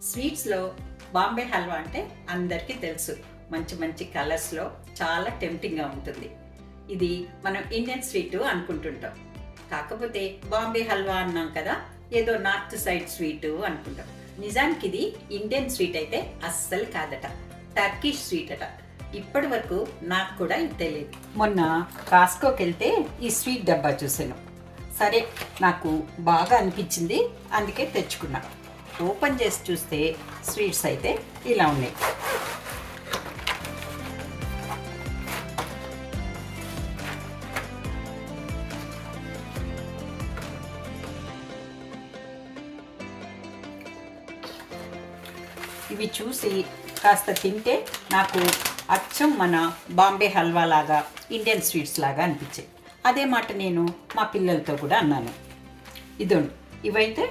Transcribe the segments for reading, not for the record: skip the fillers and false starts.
స్వీట్స్లో బాంబే హల్వా అంటే అందరికీ తెలుసు. మంచి మంచి కలర్స్లో చాలా టెంప్టింగ్గా ఉంటుంది. ఇది మనం ఇండియన్ స్వీట్ అనుకుంటుంటాం. కాకపోతే బాంబే హల్వా అన్నాం కదా, ఏదో నార్త్ సైడ్ స్వీట్ అనుకుంటాం. నిజానికి ఇది ఇండియన్ స్వీట్ అయితే అస్సలు కాదట, టర్కిష్ స్వీట్ అట. ఇప్పటి వరకు నాకు కూడా ఇది తెలియదు. మొన్న కాస్కోకి వెళ్తే ఈ స్వీట్ డబ్బా చూసాను. సరే, నాకు బాగా అనిపించింది, అందుకే తెచ్చుకున్నా. ఓపెన్ చేసి చూస్తే స్వీట్స్ అయితే ఇలా ఉన్నాయి. ఇవి చూసి కాస్త తింటే నాకు అచ్చం మన బాంబే హల్వా లాగా, ఇండియన్ స్వీట్స్ లాగా అనిపించాయి. అదే మాట నేను మా పిల్లలతో కూడా అన్నాను. ఇదండి, ఇవైతే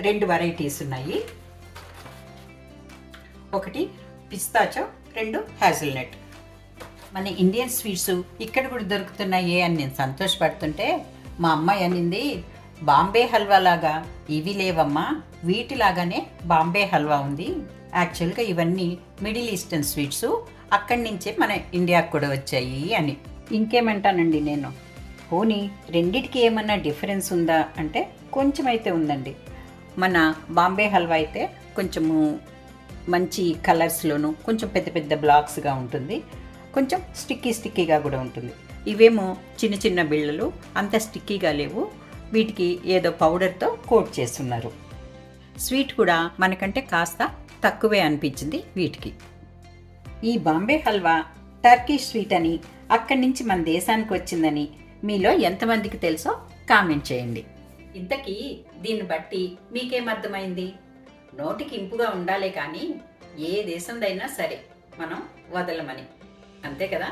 2 వెరైటీస్ ఉన్నాయి. ఒకటి పిస్తాచో, 2 హ్యాజిల్నట్. మన ఇండియన్ స్వీట్స్ ఇక్కడ కూడా దొరుకుతున్నాయి అని నేను సంతోషపడుతుంటే మా అమ్మాయి అనింది, బాంబే హల్వా లాగా ఇవి లేవమ్మా, వీటిలాగానే బాంబే హల్వా ఉంది. యాక్చువల్గా ఇవన్నీ మిడిల్ ఈస్టర్న్ స్వీట్స్, అక్కడి నుంచే మన ఇండియాకు కూడా వచ్చాయి అని. ఇంకేమంటానండి నేను. పోనీ రెండిటికి ఏమన్నా డిఫరెన్స్ ఉందా అంటే కొంచెం అయితే ఉందండి. మన బాంబే హల్వా అయితే కొంచెము మంచి కలర్స్లోను, కొంచెం పెద్ద పెద్ద బ్లాక్స్గా ఉంటుంది, కొంచెం స్టిక్కీగా కూడా ఉంటుంది. ఇవేమో చిన్న చిన్న బిళ్ళలు, అంత స్టిక్కీగా లేవు. వీటికి ఏదో పౌడర్తో కోట్ చేస్తున్నారు. స్వీట్ కూడా మనకంటే కాస్త తక్కువే అనిపించింది వీటికి. ఈ బాంబే హల్వా టర్కిష్ స్వీట్ అని, అక్కడి నుంచి మన దేశానికి వచ్చిందని మీలో ఎంతమందికి తెలుసో కామెంట్ చేయండి. ఇంతకీ దీన్ని బట్టి మీకేమర్థమైంది? నోటికి ఇంపుగా ఉండాలే కానీ ఏ దేశందైనా సరే మనం వదలమని, అంతే కదా?